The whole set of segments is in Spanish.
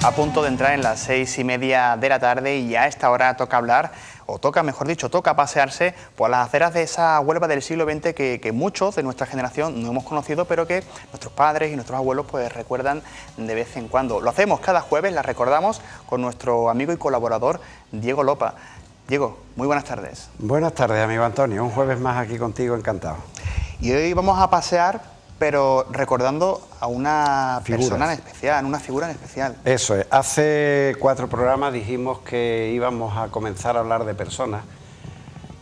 A punto de entrar en las 6:30 de la tarde y a esta hora toca hablar, o toca, mejor dicho, toca pasearse por las aceras de esa Huelva del siglo XX que muchos de nuestra generación no hemos conocido, pero que nuestros padres y nuestros abuelos pues recuerdan de vez en cuando. Lo hacemos cada jueves, la recordamos con nuestro amigo y colaborador Diego Lopa. Diego, muy buenas tardes. Buenas tardes, amigo Antonio. Un jueves más aquí contigo, encantado. Y hoy vamos a pasear, pero recordando a una persona en especial, una figura en especial. Eso es. Hace 4 programas dijimos que íbamos a comenzar a hablar de personas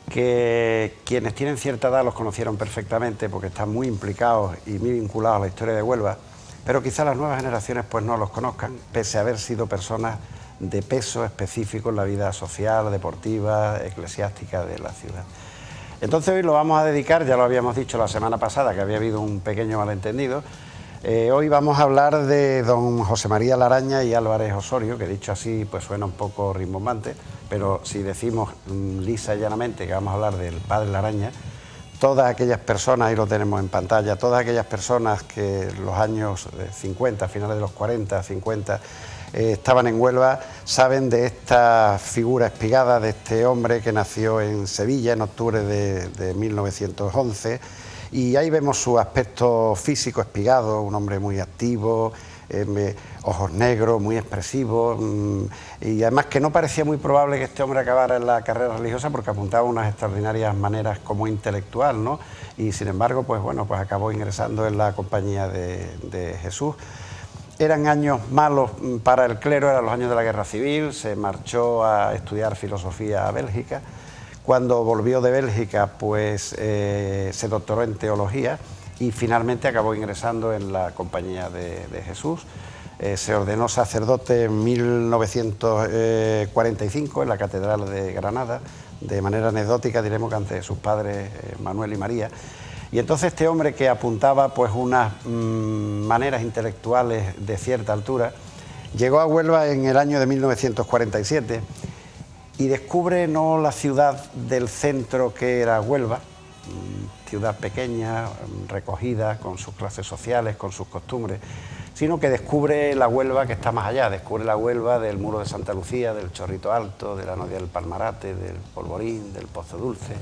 que quienes tienen cierta edad los conocieron perfectamente porque están muy implicados y muy vinculados a la historia de Huelva, pero quizás las nuevas generaciones pues no los conozcan, pese a haber sido personas de peso específico en la vida social, deportiva, eclesiástica de la ciudad. Entonces hoy lo vamos a dedicar, ya lo habíamos dicho la semana pasada, que había habido un pequeño malentendido. Hoy vamos a hablar de don José María Laraña y Álvarez Osorio, que dicho así pues suena un poco rimbombante, pero si decimos lisa y llanamente que vamos a hablar del padre Laraña, todas aquellas personas, ahí lo tenemos en pantalla, todas aquellas personas que en los años 50, finales de los 40, 50, estaban en Huelva, saben de esta figura espigada, de este hombre que nació en Sevilla en octubre de 1911, y ahí vemos su aspecto físico espigado, un hombre muy activo, ojos negros, muy expresivo, y además que no parecía muy probable que este hombre acabara en la carrera religiosa porque apuntaba unas extraordinarias maneras como intelectual, ¿no? Y sin embargo, pues bueno, pues acabó ingresando en la compañía de Jesús. Eran años malos para el clero, eran los años de la Guerra Civil, se marchó a estudiar filosofía a Bélgica. Cuando volvió de Bélgica, pues se doctoró en teología y finalmente acabó ingresando en la compañía de Jesús. Se ordenó sacerdote en 1945 en la Catedral de Granada. De manera anecdótica diremos que ante sus padres Manuel y María. Y entonces este hombre que apuntaba pues unas maneras intelectuales de cierta altura, llegó a Huelva en el año de 1947 y descubre no la ciudad del centro que era Huelva, ciudad pequeña, recogida, con sus clases sociales, con sus costumbres, sino que descubre la Huelva que está más allá, descubre la Huelva del Muro de Santa Lucía, del Chorrito Alto, de la Noria del Palmarate, del Polvorín, del Pozo Dulce.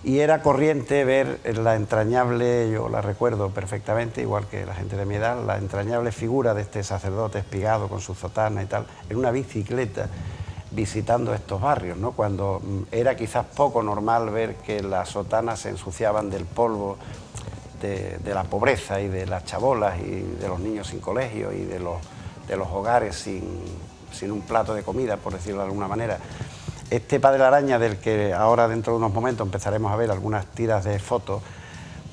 Y era corriente ver la entrañable, yo la recuerdo perfectamente, igual que la gente de mi edad, la entrañable figura de este sacerdote espigado con su sotana y tal, en una bicicleta visitando estos barrios, ¿no? Cuando era quizás poco normal ver que las sotanas se ensuciaban del polvo de la pobreza y de las chabolas y de los niños sin colegio y de los hogares sin un plato de comida, por decirlo de alguna manera. Este padre Laraña, del que ahora dentro de unos momentos empezaremos a ver algunas tiras de fotos,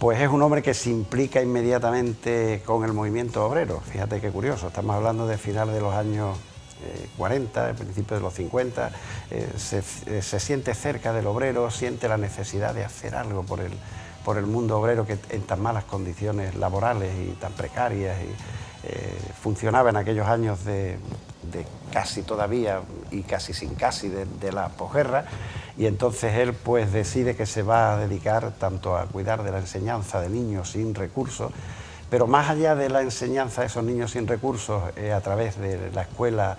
pues es un hombre que se implica inmediatamente con el movimiento obrero. Fíjate qué curioso, estamos hablando de finales de los años 40, principios de los 50, se siente cerca del obrero, siente la necesidad de hacer algo por el mundo obrero que en tan malas condiciones laborales y tan precarias funcionaba en aquellos años de casi todavía y casi sin casi de la posguerra, y entonces él pues decide que se va a dedicar tanto a cuidar de la enseñanza de niños sin recursos, pero más allá de la enseñanza de esos niños sin recursos a través de la escuela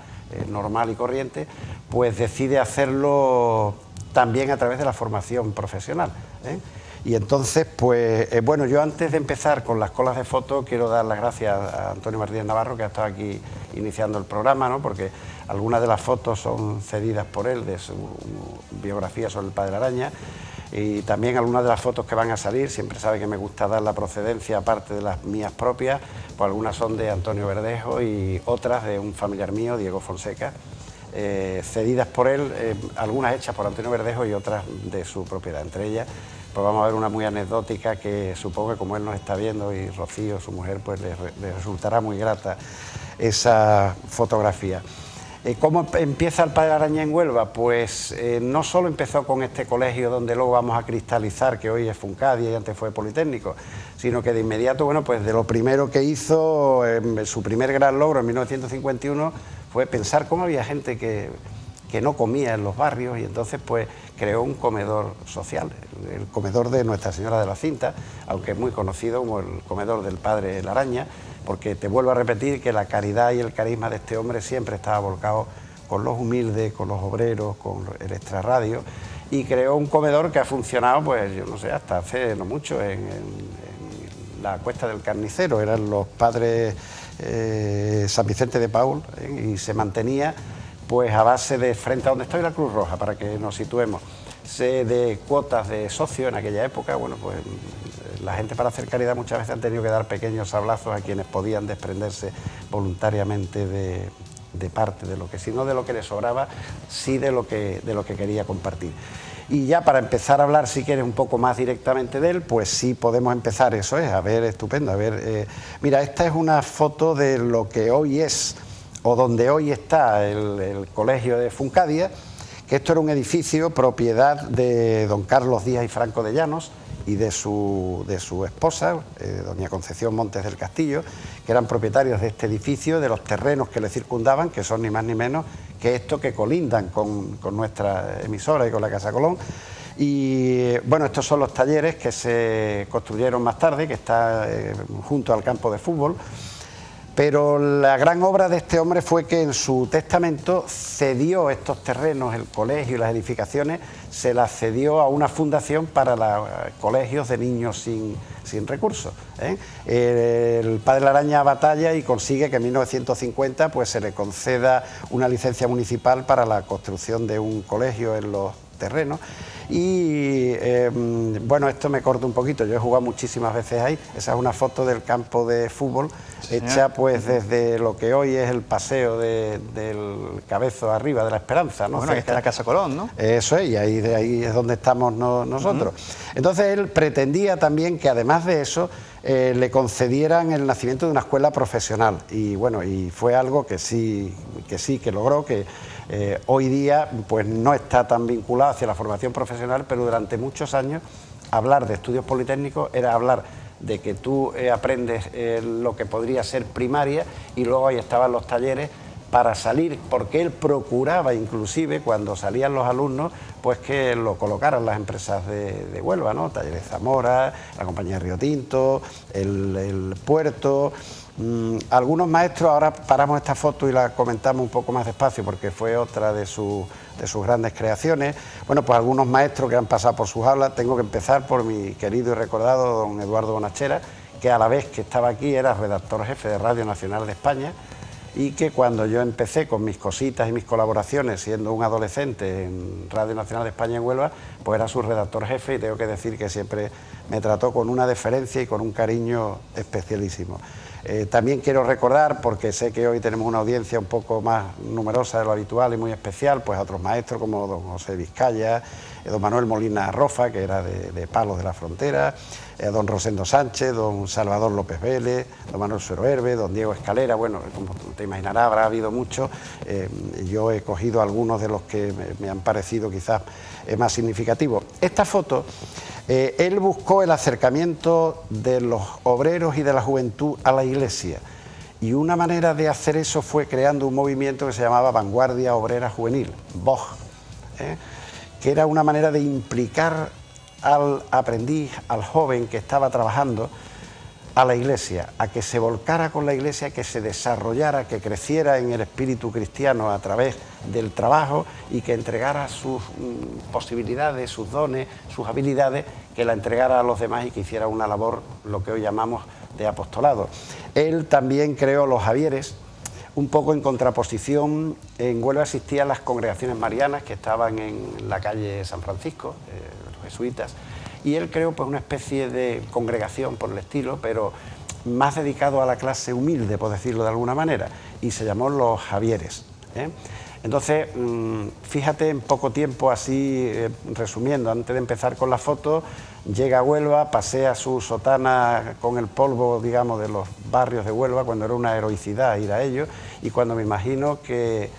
normal y corriente, pues decide hacerlo también a través de la formación profesional, ¿eh? Y entonces, pues, bueno, yo antes de empezar con las colas de fotos quiero dar las gracias a Antonio Martínez Navarro, que ha estado aquí iniciando el programa, ¿no? Porque algunas de las fotos son cedidas por él, de su biografía sobre el padre Laraña, y también algunas de las fotos que van a salir, siempre sabe que me gusta dar la procedencia, aparte de las mías propias, pues algunas son de Antonio Verdejo y otras de un familiar mío, Diego Fonseca, cedidas por él, algunas hechas por Antonio Verdejo y otras de su propiedad, entre ellas pues vamos a ver una muy anecdótica que supongo que como él nos está viendo y Rocío, su mujer, pues le resultará muy grata esa fotografía. ¿Cómo empieza el padre Laraña en Huelva? Pues no solo empezó con este colegio donde luego vamos a cristalizar, que hoy es Funcadia y antes fue Politécnico, sino que de inmediato, bueno, pues de lo primero que hizo, su primer gran logro en 1951 fue pensar cómo había gente que no comía en los barrios, y entonces pues creó un comedor social, el comedor de Nuestra Señora de la Cinta, aunque es muy conocido como el comedor del padre Laraña, porque te vuelvo a repetir que la caridad y el carisma de este hombre siempre estaba volcado con los humildes, con los obreros, con el extrarradio, y creó un comedor que ha funcionado, pues yo no sé, hasta hace no mucho, en la Cuesta del Carnicero, eran los padres San Vicente de Paul, y se mantenía pues a base de, frente a donde está la Cruz Roja, para que nos situemos, de cuotas de socios en aquella época. Bueno, pues la gente para hacer caridad muchas veces han tenido que dar pequeños sablazos a quienes podían desprenderse voluntariamente de parte de lo que, si no de lo que les sobraba, sí de lo que quería compartir. Y ya para empezar a hablar, si quieres, un poco más directamente de él, pues sí podemos empezar, eso es, a ver, estupendo, a ver, mira, esta es una foto de lo que hoy es, o donde hoy está el colegio de Funcadia, que esto era un edificio propiedad de don Carlos Díaz y Franco de Llanos y de su esposa, doña Concepción Montes del Castillo, que eran propietarios de este edificio, de los terrenos que le circundaban, que son ni más ni menos que esto, que colindan con nuestra emisora y con la Casa Colón. Y bueno, estos son los talleres que se construyeron más tarde, que está junto al campo de fútbol. Pero la gran obra de este hombre fue que en su testamento cedió estos terrenos, el colegio y las edificaciones, se las cedió a una fundación para colegios de niños sin recursos, ¿eh? El padre Laraña batalla y consigue que en 1950 pues, se le conceda una licencia municipal para la construcción de un colegio en los terrenos. Y bueno, esto me corta un poquito, yo he jugado muchísimas veces ahí. Esa es una foto del campo de fútbol, sí, hecha pues desde lo que hoy es el paseo del Cabezo arriba de la Esperanza, ¿no? Bueno, ahí está la Casa Colón, ¿no? Eso es, y ahí es donde estamos nosotros. Entonces él pretendía también que además de eso le concedieran el nacimiento de una escuela profesional, y bueno, y fue algo que que logró, que hoy día pues no está tan vinculado hacia la formación profesional, pero durante muchos años hablar de estudios politécnicos era hablar de que tú aprendes lo que podría ser primaria, y luego ahí estaban los talleres para salir, porque él procuraba inclusive cuando salían los alumnos pues que lo colocaran las empresas de Huelva, ¿no? Talleres Zamora, la compañía Río Tinto, el Puerto. Algunos maestros, ahora paramos esta foto y la comentamos un poco más despacio porque fue otra de sus grandes creaciones. Bueno, pues algunos maestros que han pasado por sus aulas, tengo que empezar por mi querido y recordado don Eduardo Bonachera, que a la vez que estaba aquí era redactor jefe de Radio Nacional de España, y que cuando yo empecé con mis cositas y mis colaboraciones siendo un adolescente en Radio Nacional de España en Huelva, pues era su redactor jefe, y tengo que decir que siempre me trató con una deferencia y con un cariño especialísimo. También quiero recordar, porque sé que hoy tenemos una audiencia un poco más numerosa de lo habitual y muy especial, pues a otros maestros como don José Vizcaya, don Manuel Molina Rofa, que era de Palos de la Frontera, don Rosendo Sánchez, don Salvador López Vélez, don Manuel Suero Herbe, don Diego Escalera. Bueno, como te imaginarás, habrá habido muchos. Yo he cogido algunos de los que me han parecido quizás más significativos. Esta foto, él buscó el acercamiento de los obreros y de la juventud a la Iglesia, y una manera de hacer eso fue creando un movimiento que se llamaba Vanguardia Obrera Juvenil, VOJ, que era una manera de implicar al aprendiz, al joven que estaba trabajando, a la Iglesia, a que se volcara con la Iglesia, que se desarrollara, que creciera en el espíritu cristiano a través del trabajo, y que entregara sus posibilidades, sus dones, sus habilidades, que la entregara a los demás y que hiciera una labor, lo que hoy llamamos de apostolado. Él también creó los Javieres, un poco en contraposición. En Huelva existían las congregaciones marianas que estaban en la calle San Francisco, los jesuitas, y él creó pues una especie de congregación por el estilo, pero más dedicado a la clase humilde, por decirlo de alguna manera, y se llamó los Javieres, ¿eh? Entonces, fíjate, en poco tiempo, así resumiendo, antes de empezar con la foto, llega a Huelva, pasea su sotana con el polvo, digamos, de los barrios de Huelva, cuando era una heroicidad ir a ellos, y cuando me imagino que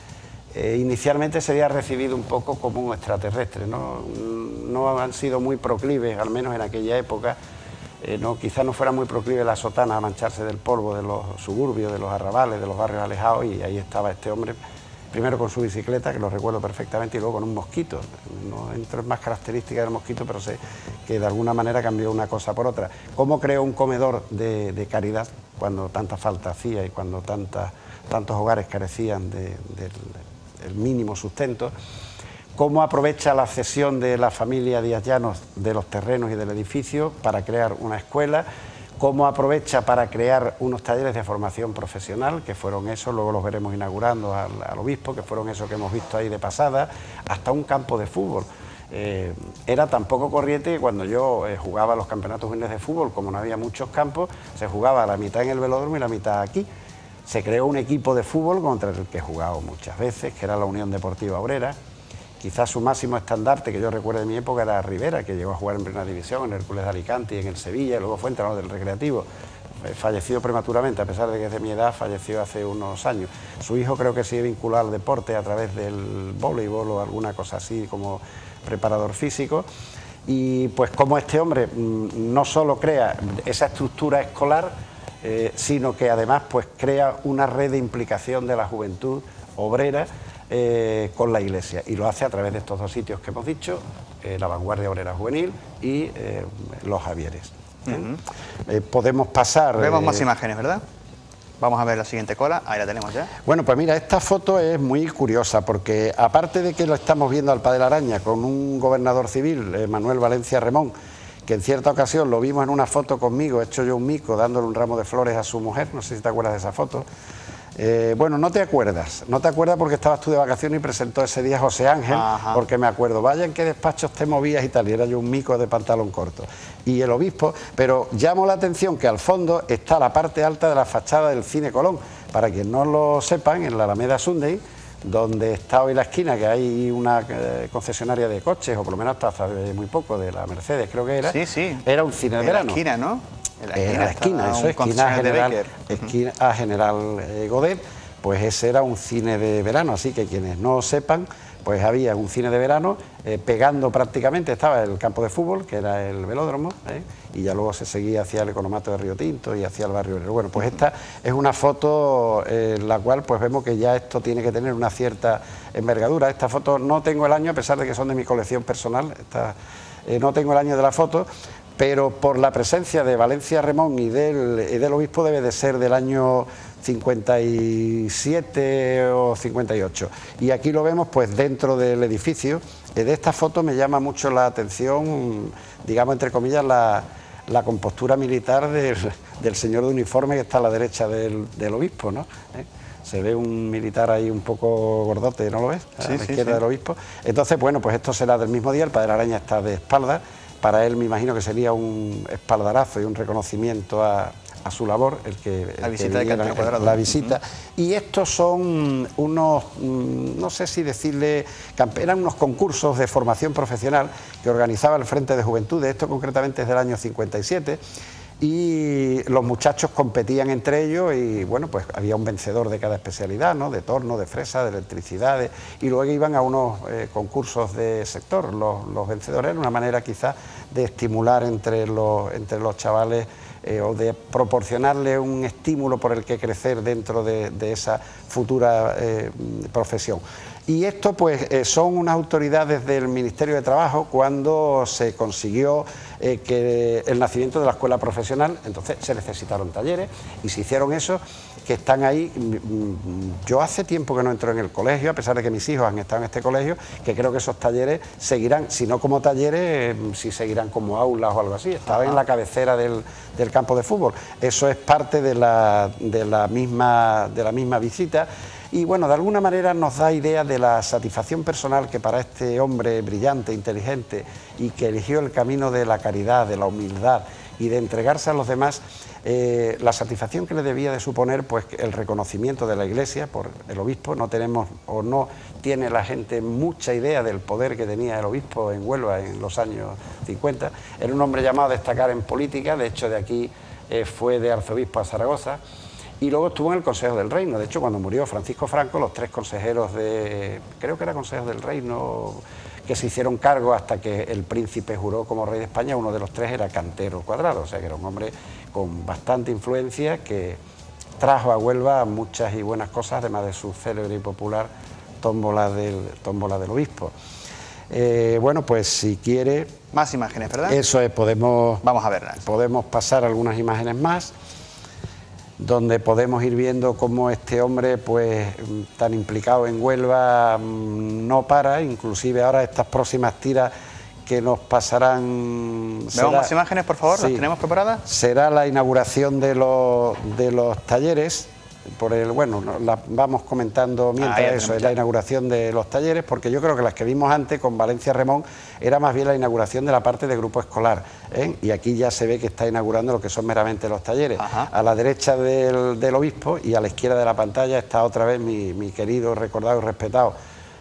inicialmente sería recibido un poco como un extraterrestre, ¿no? No han sido muy proclives, al menos en aquella época, quizás no fuera muy proclive la sotana a mancharse del polvo de los suburbios, de los arrabales, de los barrios alejados, y ahí estaba este hombre primero con su bicicleta, que lo recuerdo perfectamente, y luego con un mosquito. No entro en más características del mosquito, pero sé que de alguna manera cambió una cosa por otra. Cómo creó un comedor de caridad cuando tanta falta hacía y cuando tantos hogares carecían del mínimo sustento. Cómo aprovecha la cesión de la familia Díaz Llanos de los terrenos y del edificio para crear una escuela. Cómo aprovecha para crear unos talleres de formación profesional, que fueron esos, luego los veremos inaugurando al obispo, que fueron esos que hemos visto ahí de pasada, hasta un campo de fútbol. Era tan poco corriente que cuando yo jugaba los campeonatos juveniles de fútbol, como no había muchos campos, se jugaba la mitad en el velódromo y la mitad aquí. Se creó un equipo de fútbol contra el que he jugado muchas veces, que era la Unión Deportiva Obrera. Quizás su máximo estandarte, que yo recuerdo de mi época, era Rivera, que llegó a jugar en Primera División, en Hércules de Alicante y en el Sevilla, y luego fue entrenador del Recreativo. Fallecido prematuramente, a pesar de que es de mi edad, falleció hace unos años. Su hijo creo que sigue vinculado al deporte a través del voleibol o alguna cosa así, como preparador físico. Y pues como este hombre no solo crea esa estructura escolar, sino que además pues crea una red de implicación de la juventud obrera con la Iglesia, y lo hace a través de estos dos sitios que hemos dicho, la Vanguardia Obrera Juvenil y los Javieres. Podemos pasar... Vemos más imágenes, ¿verdad? Vamos a ver la siguiente cola, ahí la tenemos ya. Bueno, pues mira, esta foto es muy curiosa porque aparte de que lo estamos viendo al Padre Araña con un gobernador civil, Manuel Valencia Remón, que en cierta ocasión lo vimos en una foto conmigo, hecho yo un mico, dándole un ramo de flores a su mujer, no sé si te acuerdas de esa foto. Bueno, no te acuerdas porque estabas tú de vacaciones y presentó ese día José Ángel. Ajá. Porque me acuerdo, vaya en qué despachos te movías y tal, y era yo un mico de pantalón corto. Y el obispo, pero llamo la atención que al fondo está la parte alta de la fachada del Cine Colón. Para quien no lo sepan, en la Alameda Sunday, donde está hoy la esquina, que hay una concesionaria de coches, o por lo menos hasta hace muy poco, de la Mercedes creo que era. Sí, sí. Era un cine de verano. En la esquina, ¿no? En la esquina, eso es, esquina General Godet, pues ese era un cine de verano, así que quienes no sepan, pues había un cine de verano, pegando prácticamente, estaba el campo de fútbol, que era el velódromo, y ya luego se seguía hacia el economato de Río Tinto y hacia el barrio obrero. Bueno, pues esta es una foto en la cual pues vemos que ya esto tiene que tener una cierta envergadura. Esta foto no tengo el año, a pesar de que son de mi colección personal, no tengo el año de la foto, pero por la presencia de Valencia Remón y del obispo debe de ser del año 57 o 58. Y aquí lo vemos pues dentro del edificio. De esta foto me llama mucho la atención, digamos entre comillas, la compostura militar del señor de uniforme que está a la derecha del obispo, ¿no? Se ve un militar ahí un poco gordote, ¿no lo ves? A la izquierda del obispo. Entonces, bueno, pues esto será del mismo día, el Padre Araña está de espaldas. Para él me imagino que sería un espaldarazo y un reconocimiento a su labor, la visita. Y estos son unos, no sé si decirle, eran unos concursos de formación profesional que organizaba el Frente de Juventudes, esto concretamente es del año 57, y los muchachos competían entre ellos y bueno, pues había un vencedor de cada especialidad, ¿no? De torno, de fresa, de electricidad, y luego iban a unos concursos de sector. Los vencedores era una manera quizás de estimular entre los chavales o de proporcionarle un estímulo por el que crecer dentro de esa futura profesión. Y esto pues son unas autoridades del Ministerio de Trabajo cuando se consiguió que el nacimiento de la escuela profesional, entonces se necesitaron talleres y se hicieron esos que están ahí. Yo hace tiempo que no entro en el colegio, a pesar de que mis hijos han estado en este colegio, que creo que esos talleres seguirán, si no como talleres, si seguirán como aulas o algo así. Estaba en la cabecera del campo de fútbol. Eso es parte de la misma visita. Y bueno, de alguna manera nos da idea de la satisfacción personal que para este hombre brillante, inteligente y que eligió el camino de la caridad, de la humildad y de entregarse a los demás, la satisfacción que le debía de suponer pues el reconocimiento de la Iglesia por el obispo. No tenemos o no tiene la gente mucha idea del poder que tenía el obispo en Huelva en los años 50. Era un hombre llamado a destacar en política, de hecho de aquí fue de arzobispo a Zaragoza. Y luego estuvo en el Consejo del Reino. De hecho, cuando murió Francisco Franco, los tres consejeros creo que era Consejo del Reino, que se hicieron cargo hasta que el príncipe juró como rey de España, uno de los tres era Cantero Cuadrado, o sea que era un hombre con bastante influencia que trajo a Huelva muchas y buenas cosas, además de su célebre y popular tómbola del obispo. Bueno, pues si quiere... Más imágenes, ¿verdad? Eso es, vamos a verlas. Podemos pasar algunas imágenes más, donde podemos ir viendo cómo este hombre, pues tan implicado en Huelva, no para, inclusive ahora estas próximas tiras que nos pasarán... ¿Vemos más imágenes, por favor? Sí, ¿las tenemos preparadas? será la inauguración de los talleres. Bueno, la vamos comentando mientras eso, es la inauguración de los talleres, porque yo creo que las que vimos antes con Valencia Remón era más bien la inauguración de la parte de grupo escolar, y aquí ya se ve que está inaugurando lo que son meramente los talleres. Ajá. A la derecha del obispo y a la izquierda de la pantalla está otra vez mi querido, recordado y respetado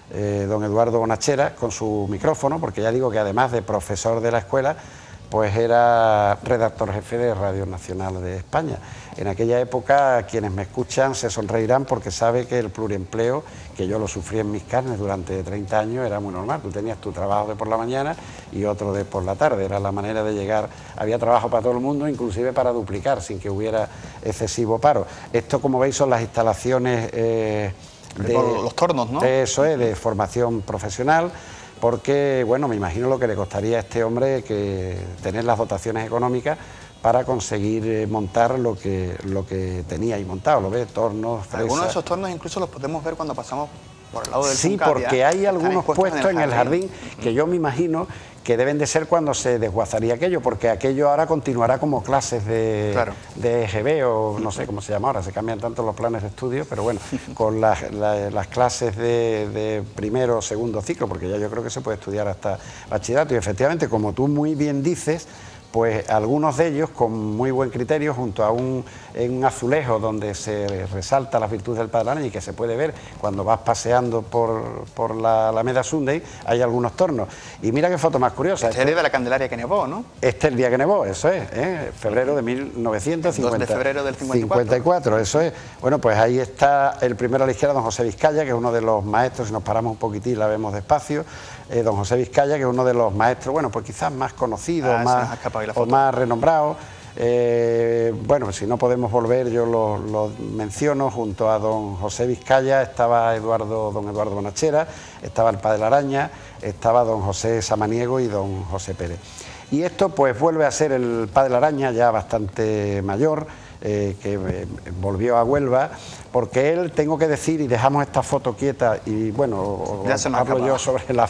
don Eduardo Bonachera con su micrófono, porque ya digo que además de profesor de la escuela, pues era redactor jefe de Radio Nacional de España. En aquella época, quienes me escuchan se sonreirán porque sabe que el pluriempleo, que yo lo sufrí en mis carnes durante 30 años, era muy normal. Tú tenías tu trabajo de por la mañana y otro de por la tarde. Era la manera de llegar. Había trabajo para todo el mundo, inclusive para duplicar, sin que hubiera excesivo paro. Esto, como veis, son las instalaciones de los tornos, ¿no? Eso es, de formación profesional. Porque, bueno, me imagino lo que le costaría a este hombre que tener las dotaciones económicas para conseguir montar lo que tenía ahí montado, ¿lo ves? Tornos, fresas. Algunos de esos tornos incluso los podemos ver cuando pasamos por el lado del Sí, Funcabia, porque hay algunos puestos en el jardín que yo me imagino que deben de ser cuando se desguazaría aquello, porque aquello ahora continuará como clases de EGB o no sé cómo se llama ahora, se cambian tanto los planes de estudio, pero bueno, con las clases de primero o segundo ciclo, porque ya yo creo que se puede estudiar hasta bachillerato, y efectivamente, como tú muy bien dices, pues algunos de ellos con muy buen criterio, junto a un azulejo donde se resalta las virtudes del Padre Laraña y que se puede ver cuando vas paseando por la Alameda Sunday, hay algunos tornos. Y mira qué foto más curiosa. Este es el día de la Candelaria que nevó, ¿no? Este es el día que nevó, eso es, febrero de 1950. 2 de febrero del 54. Eso es. Bueno, pues ahí está el primero a la izquierda, don José Vizcaya, que es uno de los maestros, si nos paramos un poquitín la vemos despacio, don José Vizcaya, que es uno de los maestros, bueno, pues quizás más conocidos, más renombrados. Bueno, si no podemos volver, yo lo menciono, junto a don José Vizcaya estaba don Eduardo Bonachera, estaba el Padre Laraña, estaba don José Samaniego y don José Pérez. Y esto pues vuelve a ser el Padre Laraña, ya bastante mayor, que volvió a Huelva, porque él, tengo que decir, y dejamos esta foto quieta, y bueno, hablo yo sobre la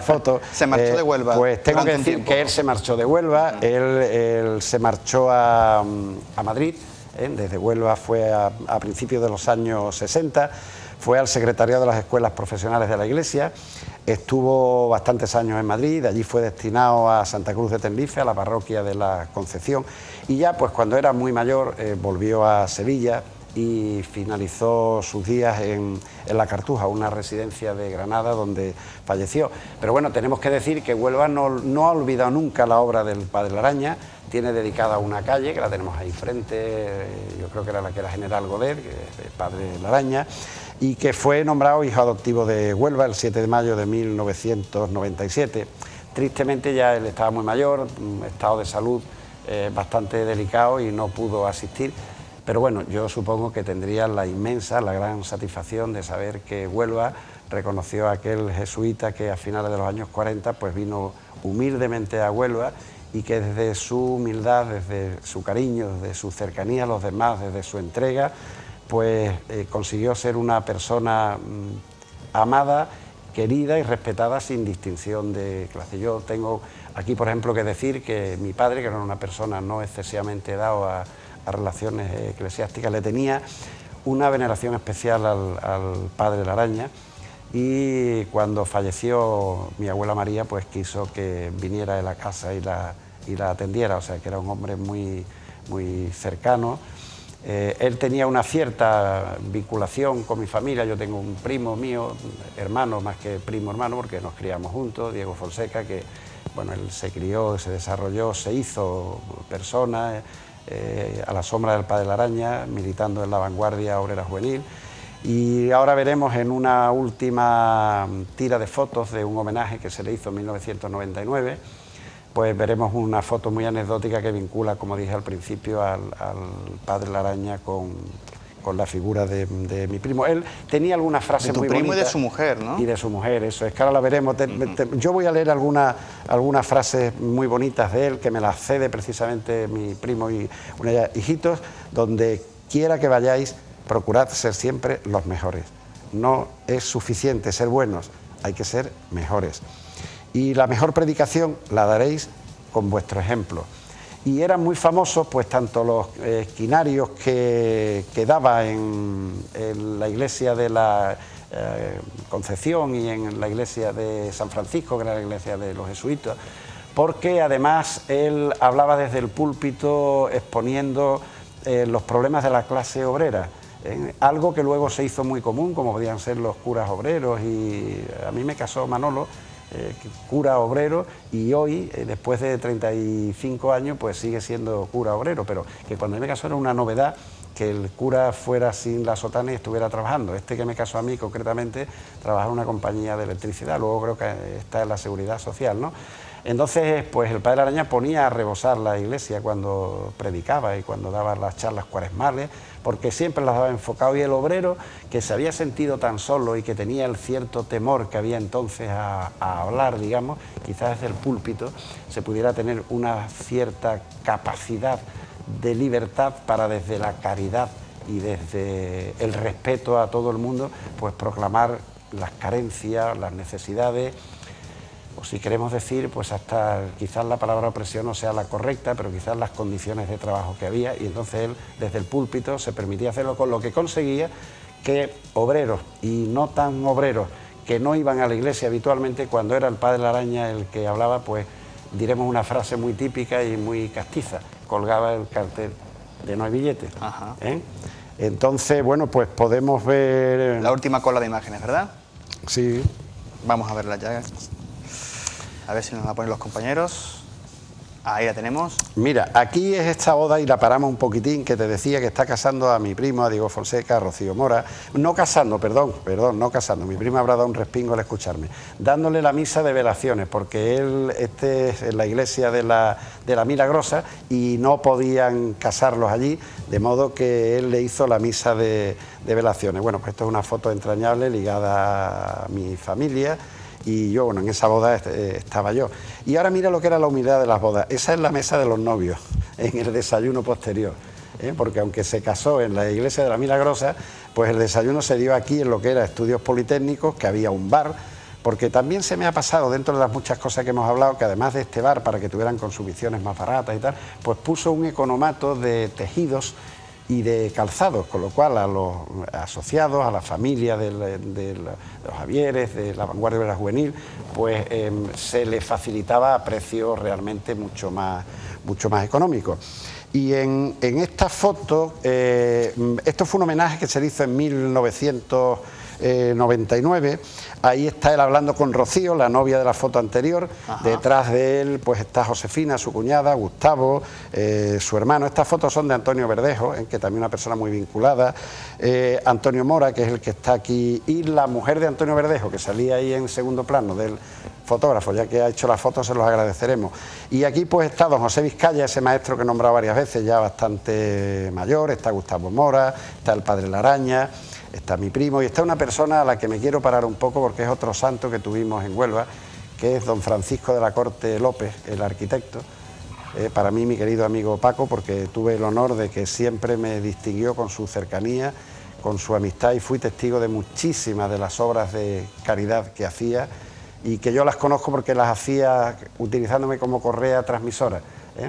foto. Se marchó de Huelva. Pues tengo que decir que él se marchó de Huelva, él se marchó a Madrid, desde Huelva fue a principios de los años 60, fue al secretariado de las escuelas profesionales de la Iglesia, estuvo bastantes años en Madrid, allí fue destinado a Santa Cruz de Tenerife, a la parroquia de la Concepción, y ya pues cuando era muy mayor volvió a Sevilla y finalizó sus días en La Cartuja, una residencia de Granada donde falleció. Pero bueno, tenemos que decir que Huelva no ha olvidado nunca la obra del Padre Laraña, tiene dedicada una calle, que la tenemos ahí frente, yo creo que era la que era General Godet, que es el Padre Laraña, y que fue nombrado hijo adoptivo de Huelva el 7 de mayo de 1997. Tristemente ya él estaba muy mayor, estado de salud bastante delicado y no pudo asistir, pero bueno, yo supongo que tendría la gran satisfacción de saber que Huelva reconoció a aquel jesuita que a finales de los años 40 pues vino humildemente a Huelva y que desde su humildad, desde su cariño, desde su cercanía a los demás, desde su entrega, pues consiguió ser una persona amada, querida y respetada sin distinción de clase. Yo tengo aquí, por ejemplo, que decir que mi padre, que era una persona no excesivamente dado a relaciones eclesiásticas, le tenía una veneración especial al Padre Laraña, y cuando falleció mi abuela María, pues quiso que viniera de la casa y la atendiera, o sea que era un hombre muy, muy cercano. Él tenía una cierta vinculación con mi familia. Yo tengo un primo mío, hermano más que primo hermano, porque nos criamos juntos, Diego Fonseca, que bueno, él se crió, se desarrolló, se hizo persona a la sombra del Padre Laraña, militando en la vanguardia obrera juvenil. Y ahora veremos en una última tira de fotos de un homenaje que se le hizo en 1999, pues veremos una foto muy anecdótica que vincula, como dije al principio, al Padre Laraña con la figura de mi primo. Él tenía algunas frases muy bonitas. De tu primo y de su mujer, ¿no? Y de su mujer, eso es que ahora la veremos. Yo voy a leer algunas frases muy bonitas de él, que me las cede precisamente mi primo y una hijitos, donde quiera que vayáis, procurad ser siempre los mejores. No es suficiente ser buenos, hay que ser mejores. Y la mejor predicación la daréis con vuestro ejemplo. Y eran muy famosos, pues, tanto los esquinarios que daba en la iglesia de la Concepción y en la iglesia de San Francisco, que era la iglesia de los jesuitas, porque además él hablaba desde el púlpito exponiendo los problemas de la clase obrera, algo que luego se hizo muy común, como podían ser los curas obreros, y a mí me casó Manolo, cura obrero, y hoy, después de 35 años, pues sigue siendo cura obrero, pero que cuando él me casó era una novedad que el cura fuera sin la sotana y estuviera trabajando. Este que me casó a mí concretamente trabaja en una compañía de electricidad, luego creo que está en la Seguridad Social, ¿no? Entonces, pues el padre Araña ponía a rebosar la iglesia cuando predicaba y cuando daba las charlas cuaresmales, porque siempre las daba enfocado, y el obrero, que se había sentido tan solo y que tenía el cierto temor que había entonces a hablar, digamos, quizás desde el púlpito se pudiera tener una cierta capacidad de libertad para, desde la caridad y desde el respeto a todo el mundo, pues proclamar las carencias, las necesidades, o si queremos decir, pues hasta quizás la palabra opresión no sea la correcta, pero quizás las condiciones de trabajo que había, y entonces él desde el púlpito se permitía hacerlo, con lo que conseguía que obreros y no tan obreros que no iban a la iglesia habitualmente, cuando era el padre Araña el que hablaba, pues diremos una frase muy típica y muy castiza, colgaba el cartel de no hay billete. Entonces, bueno, pues podemos ver... La última cola de imágenes, ¿verdad? Sí. Vamos a verla ya. A ver si nos la ponen los compañeros. Ahí la tenemos. Mira, aquí es esta boda, y la paramos un poquitín, que te decía que está casando a mi primo, a Diego Fonseca, a Rocío Mora. No casando, perdón, no casando. Mi primo habrá dado un respingo al escucharme. Dándole la misa de velaciones, porque él es en la iglesia de la Milagrosa y no podían casarlos allí, de modo que él le hizo la misa de velaciones. Bueno, pues esto es una foto entrañable ligada a mi familia. Y yo, bueno, en esa boda estaba yo. Y ahora mira lo que era la humildad de las bodas. Esa es la mesa de los novios, en el desayuno posterior. Porque aunque se casó en la iglesia de la Milagrosa, pues el desayuno se dio aquí en lo que era Estudios Politécnicos, que había un bar, porque también se me ha pasado, dentro de las muchas cosas que hemos hablado, que además de este bar, para que tuvieran consumiciones más baratas y tal, pues puso un economato de tejidos y de calzados, con lo cual a los asociados, a la familia de los Javieres, de la Vanguardia Obrera Juvenil, pues se les facilitaba a precios realmente mucho más económicos. Y en esta foto, esto fue un homenaje que se le hizo en 1999, ahí está él hablando con Rocío, la novia de la foto anterior. Ajá. Detrás de él pues está Josefina, su cuñada, Gustavo, su hermano. Estas fotos son de Antonio Verdejo, que también es una persona muy vinculada, Antonio Mora, que es el que está aquí, y la mujer de Antonio Verdejo, que salía ahí en segundo plano del fotógrafo, ya que ha hecho la foto se los agradeceremos. Y aquí pues está don José Vizcaya, ese maestro que he nombrado varias veces, ya bastante mayor, está Gustavo Mora, está el padre Laraña, está mi primo, y está una persona a la que me quiero parar un poco porque es otro santo que tuvimos en Huelva, que es don Francisco de la Corte López, el arquitecto. Para mí, mi querido amigo Paco, porque tuve el honor de que siempre me distinguió con su cercanía, con su amistad, y fui testigo de muchísimas de las obras de caridad que hacía, y que yo las conozco porque las hacía utilizándome como correa transmisora,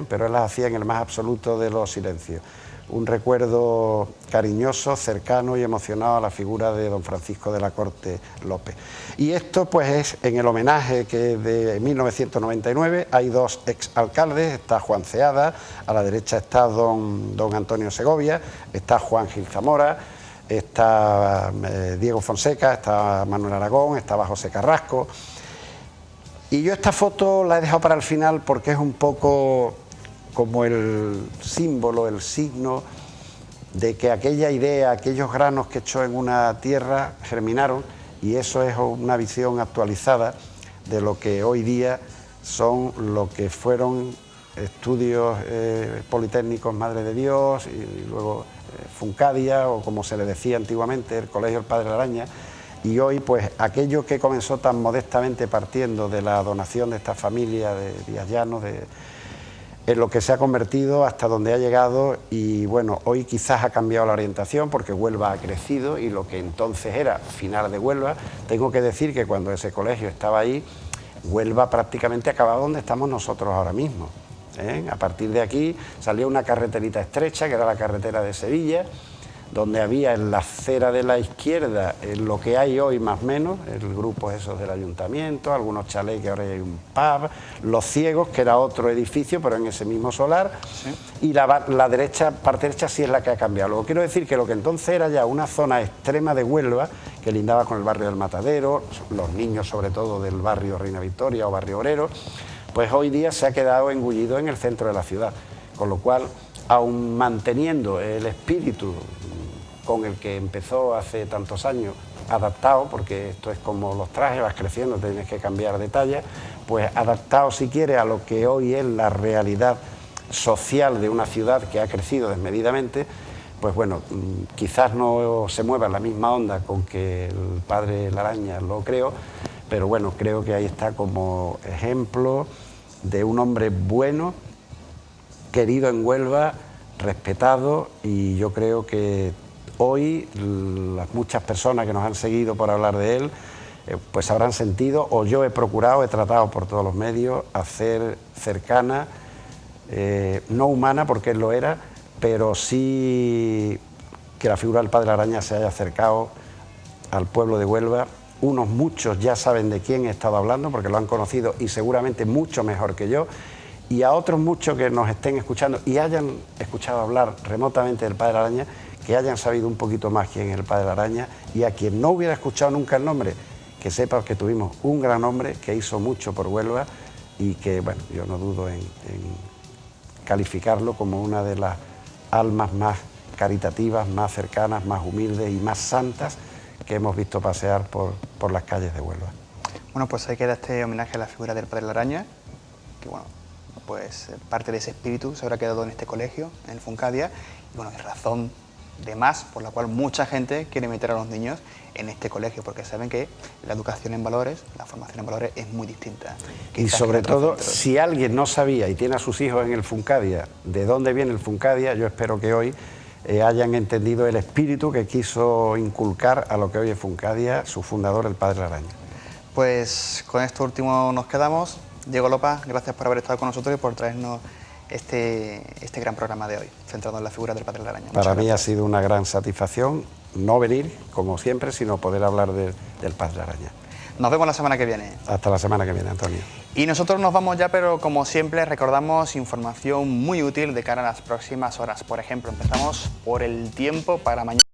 pero él las hacía en el más absoluto de los silencios. Un recuerdo cariñoso, cercano y emocionado a la figura de don Francisco de la Corte López. Y esto pues es en el homenaje que de 1999, hay dos exalcaldes, está Juan Ceada, a la derecha está don Antonio Segovia, está Juan Gil Zamora, está Diego Fonseca, está Manuel Aragón, estaba José Carrasco. Y yo esta foto la he dejado para el final porque es un poco como el símbolo, el signo de que aquella idea, aquellos granos que echó en una tierra germinaron, y eso es una visión actualizada de lo que hoy día son lo que fueron estudios politécnicos Madre de Dios y luego Funcadia, o como se le decía antiguamente, el Colegio El Padre Laraña. Y hoy, pues, aquello que comenzó tan modestamente partiendo de la donación de esta familia de Díaz Llanos, en lo que se ha convertido hasta donde ha llegado. Y bueno, hoy quizás ha cambiado la orientación porque Huelva ha crecido, y lo que entonces era Final de Huelva, tengo que decir que cuando ese colegio estaba ahí, Huelva prácticamente acababa donde estamos nosotros ahora mismo. A partir de aquí salió una carreterita estrecha, que era la carretera de Sevilla, donde había en la acera de la izquierda lo que hay hoy más o menos, el grupo esos del ayuntamiento, algunos chalés que ahora hay un pub, Los Ciegos, que era otro edificio pero en ese mismo solar, sí. Y la derecha, parte derecha sí es la que ha cambiado. Luego quiero decir que lo que entonces era ya una zona extrema de Huelva, que lindaba con el barrio del Matadero, los niños sobre todo del barrio Reina Victoria o barrio Obrero, pues hoy día se ha quedado engullido en el centro de la ciudad, con lo cual, aun manteniendo el espíritu con el que empezó hace tantos años, adaptado, porque esto es como los trajes, vas creciendo, tienes que cambiar de talla, pues adaptado si quiere a lo que hoy es la realidad social de una ciudad que ha crecido desmedidamente, pues bueno, quizás no se mueva en la misma onda con que el Padre Laraña lo creó, pero bueno, creo que ahí está como ejemplo de un hombre bueno, querido en Huelva, respetado, y yo creo que hoy las muchas personas que nos han seguido por hablar de él, pues habrán sentido, o yo he procurado, he tratado por todos los medios, hacer cercana, no humana porque él lo era, pero sí que la figura del Padre Laraña se haya acercado al pueblo de Huelva. Unos muchos ya saben de quién he estado hablando porque lo han conocido y seguramente mucho mejor que yo, y a otros muchos que nos estén escuchando y hayan escuchado hablar remotamente del Padre Laraña, que hayan sabido un poquito más quién es el Padre Laraña, y a quien no hubiera escuchado nunca el nombre, que sepa que tuvimos un gran hombre que hizo mucho por Huelva y que, bueno, yo no dudo en calificarlo como una de las almas más caritativas, más cercanas, más humildes y más santas que hemos visto pasear por las calles de Huelva. Bueno, pues ahí queda este homenaje a la figura del Padre Laraña, que bueno, pues parte de ese espíritu se habrá quedado en este colegio, en el Funcadia, y bueno, es razón de más por la cual mucha gente quiere meter a los niños en este colegio, porque saben que la educación en valores, la formación en valores es muy distinta. Y sobre todo, si alguien no sabía y tiene a sus hijos en el Funcadia, de dónde viene el Funcadia, yo espero que hoy hayan entendido el espíritu que quiso inculcar a lo que hoy es Funcadia, su fundador, el Padre Laraña. Pues con esto último nos quedamos. Diego Lopa, gracias por haber estado con nosotros y por traernos este gran programa de hoy, centrado en la figura del Padre Laraña. Para mí ha sido una gran satisfacción no venir, como siempre, sino poder hablar del Padre Laraña. Nos vemos la semana que viene. Hasta la semana que viene, Antonio. Y nosotros nos vamos ya, pero como siempre recordamos información muy útil de cara a las próximas horas. Por ejemplo, empezamos por el tiempo para mañana.